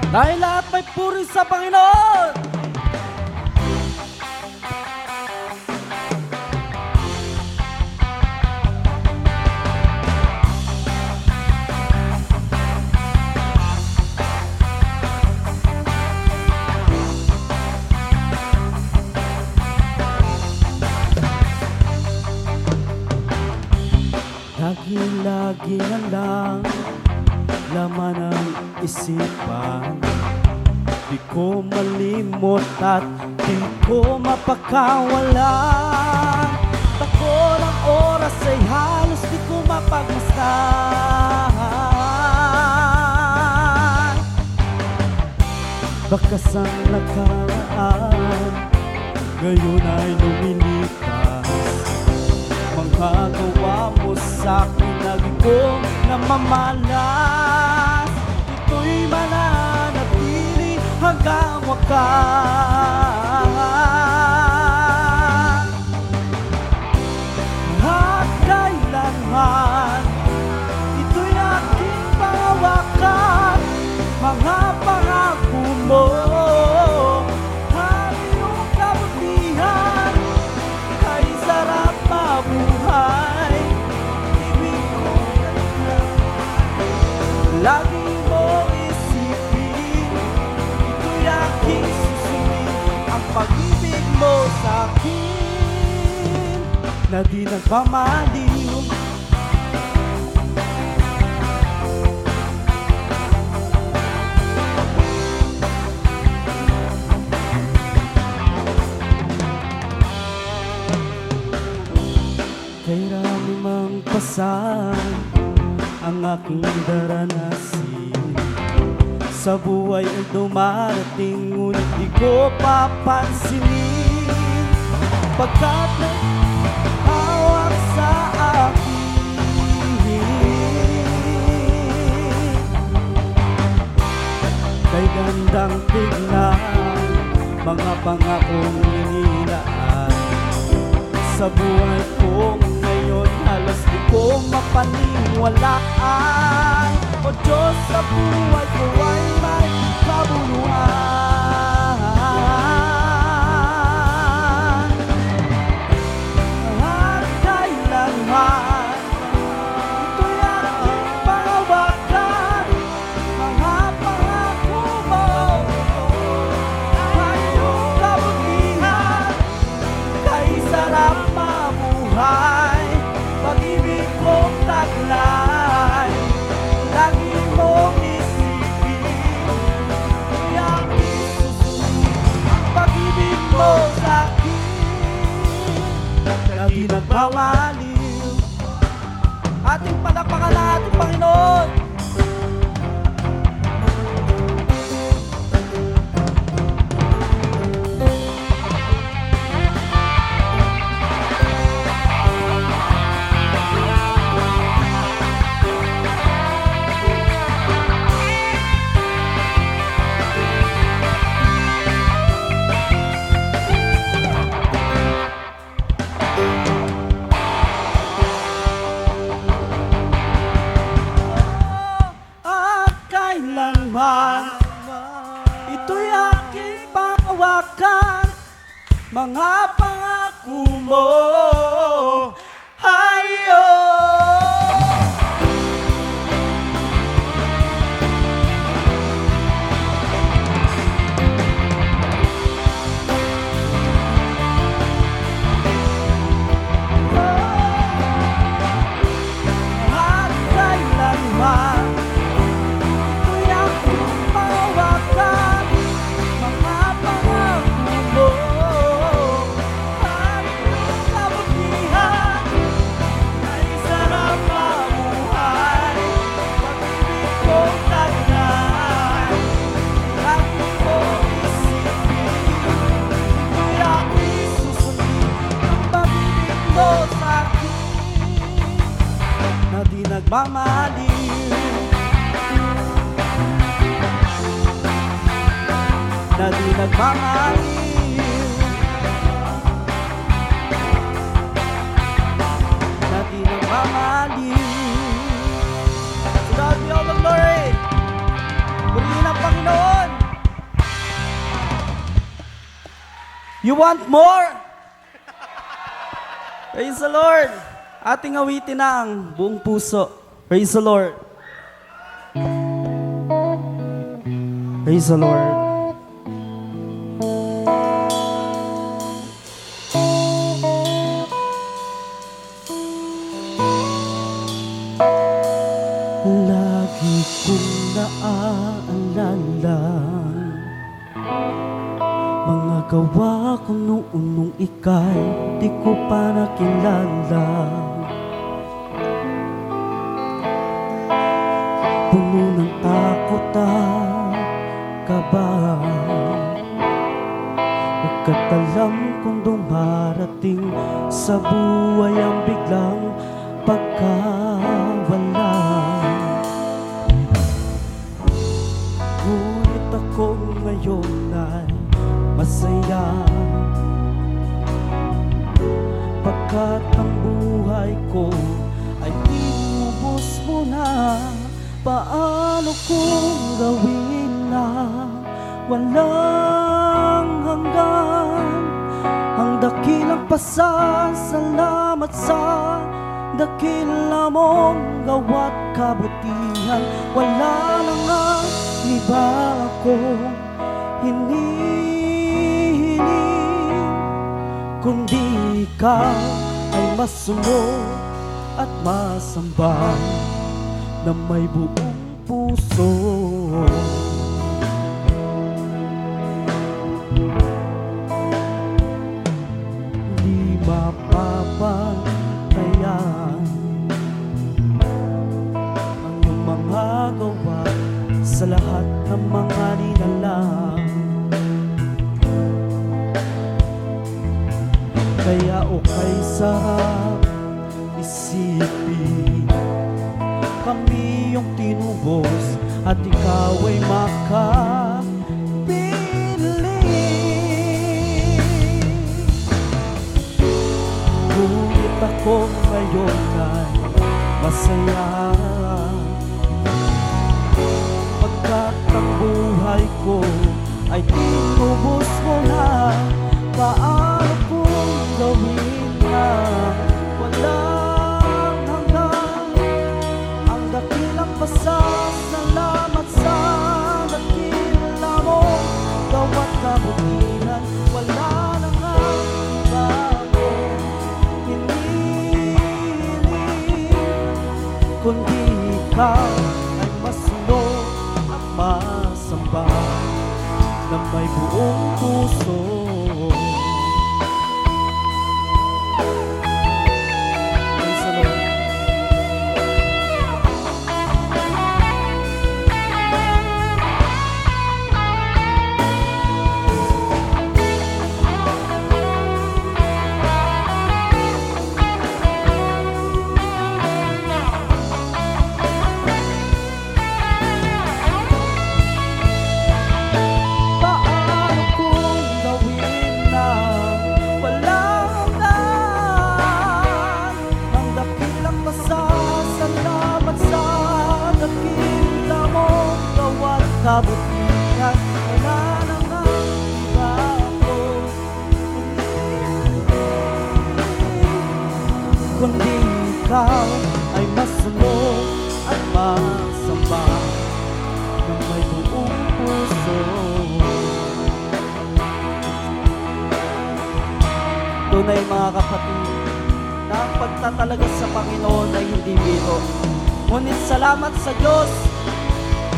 Dahil lahat may puri sa Panginoon. Lagi-lagi na lang laman ng isipan. Di ko malimot at di ko mapakawalan. Tako ng oras ay halos di ko mapagmasdan. Bakas ang nakaraan, ngayon ay lumilipas. Mga gawa mo sa'kin na di ko namamalas. Ito'y mananatili hanggang wakas. At kailanman ito'y aking pangawakan. Mga pangako mo at iyong kabutihan ay sarap mabuhay. Ibig ko lagi mo isipin, ito'y aking susundin. Ang pag-ibig mo sa'kin na di nagpamaliw. Kay rami mang pasan ang aking daranasin. Sa buhay ay dumarating, ngunit di ko papansinin. Pagkat nag-hawak sa akin, kay gandang tignan mga pangakong inilaan. Sa buhay ko ngayon halos di ko mapaniwalaan. O Diyos, sa buhay ko ay may kabuluhan. At kailanman ito'y aking pangawakan. Mga pangako mo ay iyong kabutihan, kay sarap mabuhay. Pag-ibig kong taglay, lagi mong isipin, ito'y aking susundin. Ang pag-ibig mo sa'kin na di nagmamaliw. Ating palakpakan ang ating Panginoon. Ito'y aking pangawakan. Mga pangako mo ay at kailanman ito'y aking pangawakan. Mga pangako mo at iyong kabutihan ay sarap mabuhay. Pag-ibig kong taglay, lagi mong isipin, ito'y aking susundin. Ang pag-ibig mo sa'kin na di nagmamaliw, na di nagmamaliw, na di nagmamaliw. To God be all the glory. You want more? Praise the Lord. Ating awitin na ang buong puso. Praise the Lord. Praise the Lord. Lagi kong naaalala mga gawa ko noon nung ika'y di ko pa nakilala. Puno ng takot at kaba, pagkat alam kong dumarating sa buhay ang biglang pagkawala. Ngunit ako ngayon ay masaya, pagkat ang buhay ko ay tinubos mo na. Paano kung gawin na walang hanggan ang dakilang pasasalamat sa dakila mong gawa't kabutihan? Wala na nga iba akong hinihiling, kundi ikaw ay masunod at masamba na may buong puso. Di mapapantayan ang iyong mga gawa sa lahat ng mga nilalang. Kaya okay sarap isipin kami yung tinubos at ikaw ay makapili. Ngunit ako ngayon ay masaya, pagkat ang buhay ko ay tinubos mo na. Paano kung gawin na walang hanggan ang dakilang pasasalamat sa dakila mo gawa't kabutihan? Wala na nga iba akong hinihiling, kundi ikaw ay masunod at masamba na may buong puso. Kabutihan, wala na nga iba akong hinihiling, kundi ikaw ay masunod at masamba ng may buong puso. Tunay mga kapatid, na ang pagtatalaga sa Panginoon ay hindi biro. Ngunit salamat sa Diyos,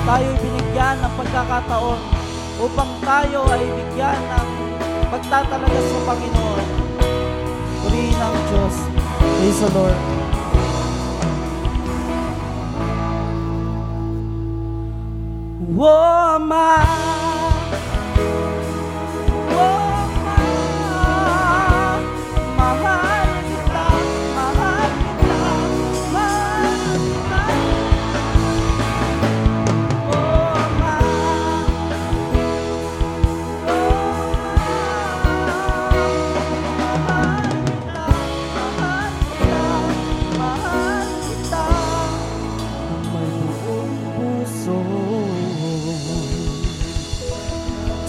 tayo'y binigyan ng pagkakataon upang tayo ay bigyan ng pagtatalaga sa Panginoon. Purihin ang Diyos. Praise the Lord. Woman, woman, mahal kita, mahal kita, mahal kita.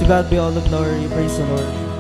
To God be all the glory. Praise the Lord.